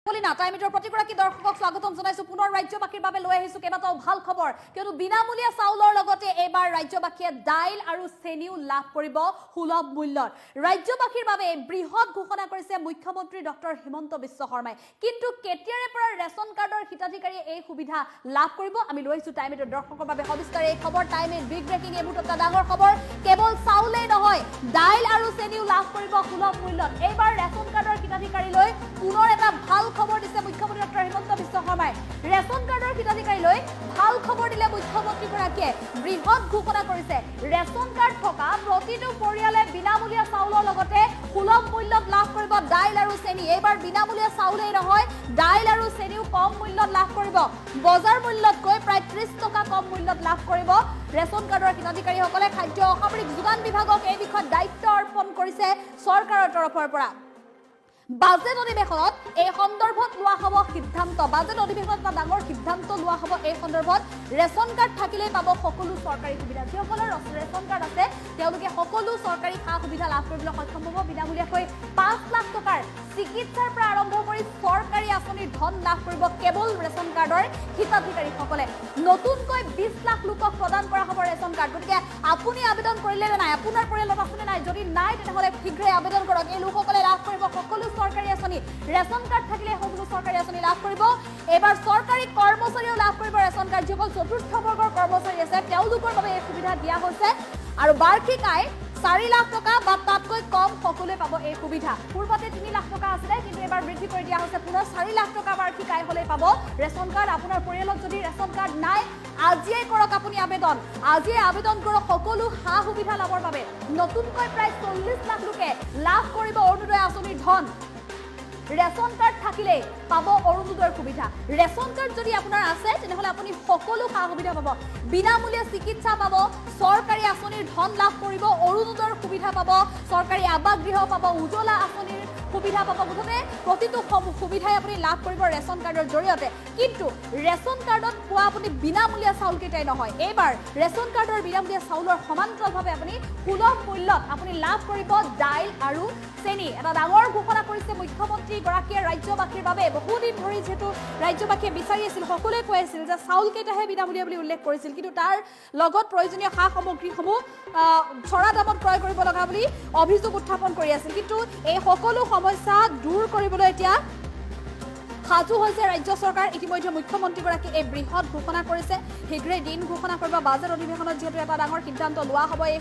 টাইমিটৰ প্ৰতিগৰাকী দৰ্শকক স্বাগতম জনাইছো পুনৰ ৰাজ্যবাসীৰ বাবে লৈ আহিছো কেইবাটাও ভাল খবৰ কিয়নো বিনামূলীয়া চাউলৰ লগতে এবাৰ ৰাজ্যবাসীয়ে দাইল আৰু চেনিও লাভ কৰিব সুলভ মূল্যত ৰাজ্যবাসীৰ বাবে বৃহৎ ঘোষণা কৰিছে মুখ্যমন্ত্ৰী ডক্টৰ হিমন্ত বিশ্ব শৰ্মাই কিন্তু কেতিয়াৰে পৰা ৰেচন কাৰ্ডৰ হিতাধিকাৰী এই সুবিধা লাভ কৰিব আমি লৈ আহিছো টাইমিটৰ দৰ্শকৰ বাবে সবিস্তাৰে এই খবৰ টাইমে বিগ ব্ৰেকিং এই মুহূৰ্তত ডাঙৰ খবৰ কেৱল চাউলেই নহয় দাইল আৰু চেনিও লাভ কৰিব সুলভ মূল্যত এইবাৰ ৰেচন কাৰ্ডৰ হিতাধিকাৰী লৈ পুনৰ এটা ভাল খবৰ দিছে মুখ্যমন্ত্ৰী ডক্টৰ হিমন্ত বিশ্ব শৰ্মাই ৰেচন কাৰ্ডৰ হিতাধিকাৰী লৈ ভাল খবৰ দিলে মুখ্যমন্ত্ৰীগৰাকীয়ে বৃহৎ ঘোষণা কৰিছে ৰেচন কাৰ্ড থকা প্ৰতিটো পৰিয়ালে বিনামূলীয়া চাউলৰ লগতে সুলভ মূল্যত লাভ কৰিব দাইল আৰু চেনি এইবাৰ বিনামূলীয়া চাউলেই নহয় দাইল আৰু চেনিও কম মূল্যত লাভ কৰিব বজাৰ মূল্যতকৈ প্ৰায় 30 টকা কম মূল্যত লাভ কৰিব ৰেচন কাৰ্ডৰ হিতাধিকাৰীসকলে খাদ্য অসামৰিক যোগান বিভাগক এই বিষয়ত দায়িত্ব অৰ্পণ কৰিছে চৰকাৰৰ তৰফৰ পৰা বাজেট অধিৱেশনত এই সন্দৰ্ভত লোৱা হ'ব সিদ্ধান্ত বাজেট অধিৱেশনত এটা ডাঙৰ সিদ্ধান্ত লোৱা হ'ব এই সন্দৰ্ভত ৰেচন কাৰ্ড থাকিলেই পাব সকলো চৰকাৰী সুবিধা যিসকলৰ ৰেচন কাৰ্ড আছে তেওঁলোকে সকলো চৰকাৰী সা সুবিধা লাভ কৰিবলৈ সক্ষম হ'ব বিনামূলীয়াকৈ 5 লাখ টকাৰ চিকিৎসাৰ পৰা আৰম্ভ কৰি চৰকাৰী আঁচনিৰ ধন লাভ কৰিব কেৱল ৰেচন কাৰ্ডৰ হিতাধিকাৰীসকলে নতুনকৈ 20 লাখ লোকক প্ৰদান কৰা হ'ব ৰেচন কাৰ্ড গতিকে আপুনি আবেদন কৰিলে নাই আপোনাৰ পৰিয়ালত আছে নাই যদি নাই তেনেহ'লে শীঘ্ৰে আবেদন কৰক এই লোকসকলে লাভ কৰিব সকলো চৰকাৰী আঁচনি ৰেচন কাৰ্ড থাকিলে সকলো চৰকাৰী আঁচনি লাভ কৰিব এবাৰ চৰকাৰী কৰ্মচাৰীও লাভ কৰিব ৰেচন কাৰ্ড যিসকল চতুৰ্থ বৰ্গৰ কৰ্মচাৰী আছে তেওঁলোকৰ বাবে এই সুবিধা দিয়া হৈছে আৰু বাৰ্ষিক আয় 4 লাখ টকা বা তাতকৈ কম সকলোৱে পাব এই সুবিধা পূৰ্বতে 3 লাখ টকা আছিল কিন্তু এবাৰ বৃদ্ধি কৰি দিয়া হৈছে পুনৰ 4 লাখ টকা বাৰ্ষিক আয় হ'লে পাব ৰেচন কাৰ্ড আপোনাৰ পৰিয়ালত যদি ৰেচন কাৰ্ড নাই আজিয়ে কৰক আপুনি আবেদন আজিয়ে আবেদন কৰক সকলো সা সুবিধা লাভৰ বাবে নতুনকৈ প্ৰায় 40 লাখ লোকে লাভ কৰিব অৰুণোদয় আঁচনিৰ ধন ৰেচন কাৰ্ড থাকিলে পাব অৰুণোদয়ৰ সুবিধা ৰেচন কাৰ্ড যদি আপোনাৰ আছে তেনেহ'লে আপুনি সকলো সা সুবিধা পাব বিনামূলীয়া চিকিৎসা পাব চৰকাৰী আঁচনিৰ ধন লাভ কৰিব অৰুণোদয়ৰ সুবিধা পাব চৰকাৰী আৱাস গৃহ পাব উজ্জ্বলা আঁচনিৰ সুবিধা পাব মুঠতে প্ৰতিটো সুবিধাই আপুনি লাভ কৰিব ৰেচন কাৰ্ডৰ জৰিয়তে কিন্তু ৰেচন কাৰ্ডত পোৱা আপুনি বিনামূলীয়া চাউল কেইটাই নহয় এইবাৰ ৰেচন কাৰ্ডৰ বিনামূলীয়া চাউলৰ সমান্তৰালভাৱে আপুনি সুলভ মূল্যত আপুনি লাভ কৰিব দাইল আৰু চেনি এটা ডাঙৰ ঘোষণা কৰিছে মুখ্যমন্ত্ৰী গৰাকীয়ে ৰাজ্যবাসীৰ বাবে বহুদিন ধৰি যেহেতু ৰাজ্যবাসীয়ে বিচাৰি আছিল সকলোৱে কৈ আছিল যে চাউল কেইটাহে বিনামূলীয়া বুলি উল্লেখ কৰিছিল কিন্তু তাৰ লগত প্ৰয়োজনীয় সা সামগ্ৰীসমূহ চৰা দামত ক্ৰয় কৰিব লগা বুলি অভিযোগ উত্থাপন কৰি আছিল কিন্তু এই সকলো সমস্যা দূৰ কৰিবলৈ এতিয়া সাজু হৈছে ৰাজ্য চৰকাৰ ইতিমধ্যে মুখ্যমন্ত্ৰীগৰাকী এই বৃহৎ ঘোষণা কৰিছে শীঘ্ৰে দিন ঘোষণা কৰিব বাজেট অধিৱেশনত যিহেতু এটা ডাঙৰ সিদ্ধান্ত লোৱা হ'ব এই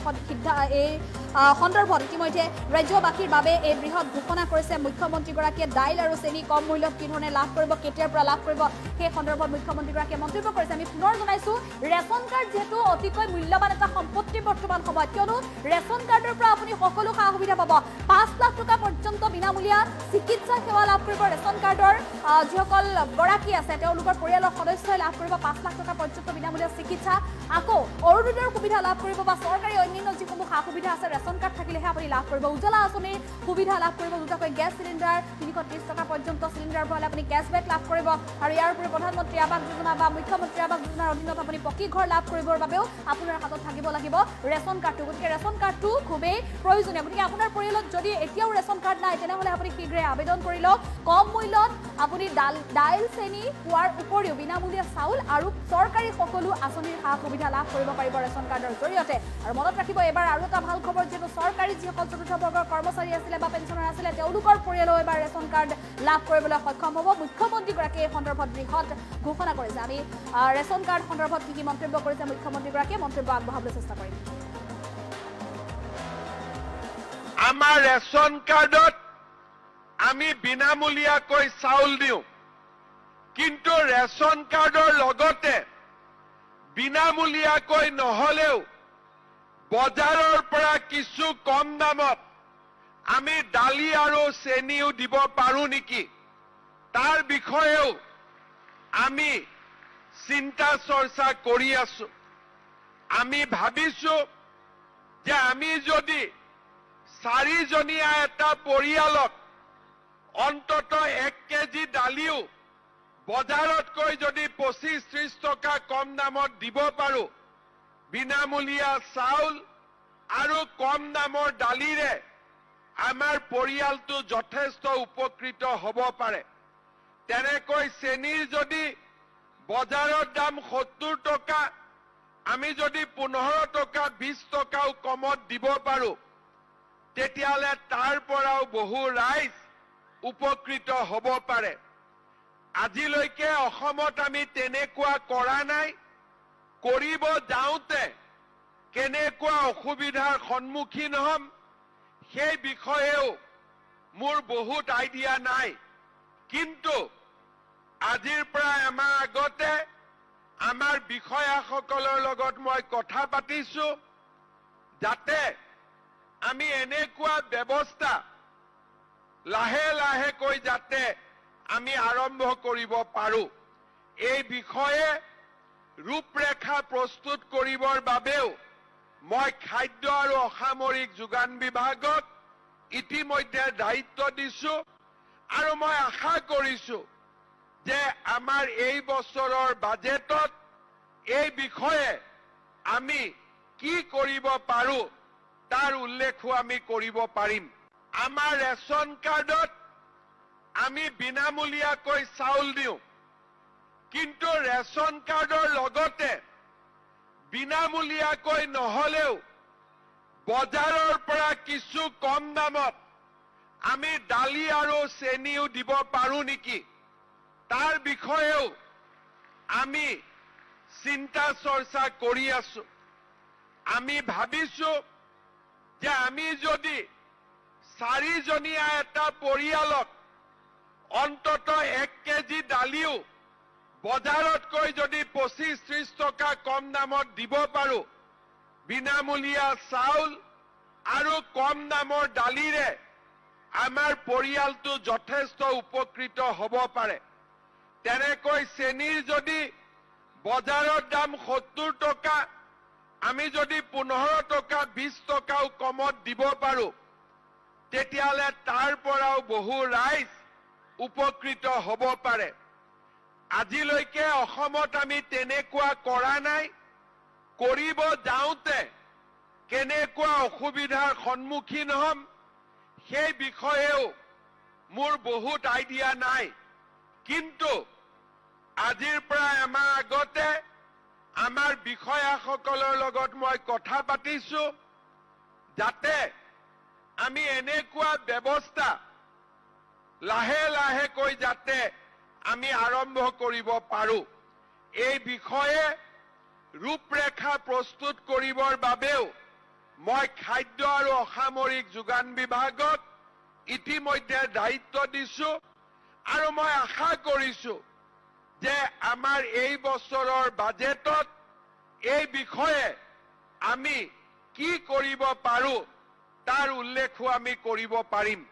সন্দৰ্ভত ইতিমধ্যে ৰাজ্যবাসীৰ বাবে এই বৃহৎ ঘোষণা কৰিছে মুখ্যমন্ত্ৰীগৰাকীয়ে দাইল আৰু চেনি কম মূল্যত কি ধৰণে লাভ কৰিব কেতিয়াৰ পৰা লাভ কৰিব সেই সন্দৰ্ভত মুখ্যমন্ত্ৰীগৰাকীয়ে মন্তব্য কৰিছে আমি পুনৰ জনাইছো ৰেচন কাৰ্ড যেহেতু অতিকৈ মূল্যৱান এটা সম্পত্তি বৰ্তমান সময়ত কিয়নো ৰেচন কাৰ্ডৰ পৰা আপুনি সকলো সা সুবিধা পাব 5 লাখ টকা পৰ্যন্ত বিনামূলীয়া চিকিৎসা সেৱা লাভ কৰিব ৰেচন কাৰ্ডৰ যিসকল গৰাকী আছে তেওঁলোকৰ পৰিয়ালৰ সদস্যই লাভ কৰিব 5 লাখ টকা পৰ্যন্ত বিনামূলীয়া চিকিৎসা আকৌ অৰুণোদয়ৰ সুবিধা লাভ কৰিব বা চৰকাৰী অন্যান্য যিসমূহ সা সুবিধা আছে ৰেচন কাৰ্ড থাকিলেহে আপুনি লাভ কৰিব উজ্জ্বলা আঁচনিৰ সুবিধা লাভ কৰিব দুটাকৈ গেছ চিলিণ্ডাৰ 330 টকা পৰ্যন্ত চিলিণ্ডাৰ ভৰালে আপুনি কেছবেক লাভ কৰিব আৰু ইয়াৰ উপৰি প্ৰধানমন্ত্ৰী আৱাস যোজনা বা মুখ্যমন্ত্ৰী আৱাস যোজনাৰ অধীনত আপুনি পকী ঘৰ লাভ কৰিবৰ বাবেও আপোনাৰ হাতত থাকিব লাগিব ৰেচন কাৰ্ডটো গতিকে ৰেচন কাৰ্ডটো খুবেই প্ৰয়োজনীয় গতিকে আপোনাৰ পৰিয়ালত যদি এতিয়াও ৰেচন কাৰ্ড নাই তেনেহ'লে আপুনি শীঘ্ৰে আবেদন কৰি লওক কম মূল্যত আপুনি দাইল চেনি পোৱাৰ উপৰিও বিনামূলীয়া চাউল আৰু চৰকাৰী সকলো আঁচনিৰ সা সুবিধা লাভ কৰিব পাৰিব ৰেচন কাৰ্ডৰ জৰিয়তে আৰু মনত ৰাখিব এবাৰ আৰু এটা ভাল খবৰ যিহেতু চৰকাৰী যিসকল চতুৰ্থ বৰ্গৰ কৰ্মচাৰী আছিলে বা পেঞ্চনাৰ আছিলে তেওঁলোকৰ পৰিয়ালেও এবাৰ ৰেচন কাৰ্ড লাভ কৰিবলৈ সক্ষম হ'ব মুখ্যমন্ত্ৰীগৰাকীয়ে এই সন্দৰ্ভত বৃহৎ ঘোষণা কৰিছে আমি ৰেচন কাৰ্ড সন্দৰ্ভত কি মন্তব্য কৰিছে মুখ্যমন্ত্ৰীগৰাকীয়ে মন্তব্য আগবঢ়াবলৈ চেষ্টা কৰিম আমাৰ ৰেচন কাৰ্ডত আমি বিনামূলীয়াকৈ চাউল দিওঁ কিন্তু ৰেচন কাৰ্ডৰ লগতে বিনামূলীয়াকৈ নহলেও বজাৰৰ পৰা কিছু কম দামত আমি দালি আৰু চেনিও দিব পাৰো নেকি তাৰ বিষয়েও আমি চিন্তা চৰ্চা কৰি আছো আমি ভাবিছো যে আমি যদি 4 জনীয়া এটা পৰিয়ালক অন্তত 1 কেজি দালিও বজাৰতকৈ যদি 25-30 টকা কম দামত দিব পাৰো বিনামূলীয়া চাউল আৰু কম দামৰ দালিৰে আমাৰ পৰিয়ালটো যথেষ্ট উপকৃত হ'ব পাৰে তেনেকৈ চেনিৰ যদি বজাৰৰ দাম 70 টকা, আমি যদি 15 টকা 20 টকাও কমত দিব পাৰো, তেতিয়াহ'লে তাৰ পৰাও বহু ৰাইজ উপকৃত হ'ব পাৰে। আজিলৈকে অসমত আমি তেনেকুৱা কৰা নাই। কৰিব যাওঁতে কেনেকুৱা অসুবিধাৰ সন্মুখীন হ'ম সেই বিষয়েও মোৰ বহুত আইডিয়া নাই। কিন্তু আজিৰ পৰা এমাহ আগতে আমাৰ বিষয়াসকলৰ লগত মই কথা পাতিছো, যাতে আমি এনেকুৱা ব্যৱস্থা লাহে লাহেকৈ যাতে আমি আৰম্ভ কৰিব পাৰো। এই বিষয়ে ৰূপৰেখা প্ৰস্তুত কৰিবৰ বাবেও মই খাদ্য আৰু অসামৰিক যোগান বিভাগক ইতিমধ্যে দায়িত্ব দিছো, আৰু মই আশা কৰিছো যে আমাৰ এই বছৰৰ বাজেটত এই বিষয়ে আমি কি কৰিব পাৰো তাৰ উল্লেখো আমি কৰিব পাৰিম। আমাৰ ৰেচন কাৰ্ডত আমি বিনামূলীয়াকৈ চাউল দিওঁ, কিন্তু ৰেচন কাৰ্ডৰ লগতে বিনামূলীয়াকৈ নহলেও বজাৰৰ পৰা কিছু কম দামত আমি দালি আৰু চেনিও দিব পাৰো নেকি, তাৰ বিষয়েও আমি চিন্তা চৰ্চা কৰি আছো। আমি ভাবিছো যে আমি যদি 4জনীয়া এটা পৰিয়ালক অন্ততঃ 1 কেজি দালিও বজাৰতকৈ যদি 25-30 টকা কম দামত দিব পাৰো, বিনামূলীয়া চাউল আৰু কম দামৰ দালিৰে আমাৰ পৰিয়ালটো যথেষ্ট উপকৃত হ'ব পাৰে। তেনেকৈ চেনিৰ যদি বজাৰৰ দাম 70 টকা, আমি যদি 15 টকা 20 টকাও কমত দিব পাৰো, তেতিয়াহ'লে তাৰ পৰাও বহু ৰাইজ উপকৃত হ'ব পাৰে। আজিলৈকে অসমত আমি তেনেকুৱা কৰা নাই। কৰিব যাওঁতে কেনেকুৱা অসুবিধাৰ সন্মুখীন হ'ম সেই বিষয়েও মোৰ বহুত আইডিয়া নাই। কিন্তু আজিৰ পৰা এমাহ আগতে আমাৰ বিষয়াসকলৰ লগত মই কথা পাতিছো, যাতে আমি এনেকুৱা ব্যৱস্থা লাহে লাহেকৈ যাতে আমি আৰম্ভ কৰিব পাৰো। এই বিষয়ে ৰূপৰেখা প্ৰস্তুত কৰিবৰ বাবেও মই খাদ্য আৰু অসামৰিক যোগান বিভাগক ইতিমধ্যে দায়িত্ব দিছো, আৰু মই আশা কৰিছো যে আমাৰ এই বছৰৰ বাজেটত এই বিষয়ে আমি কি কৰিব পাৰো তাৰ উল্লেখো আমি কৰিব পাৰিম।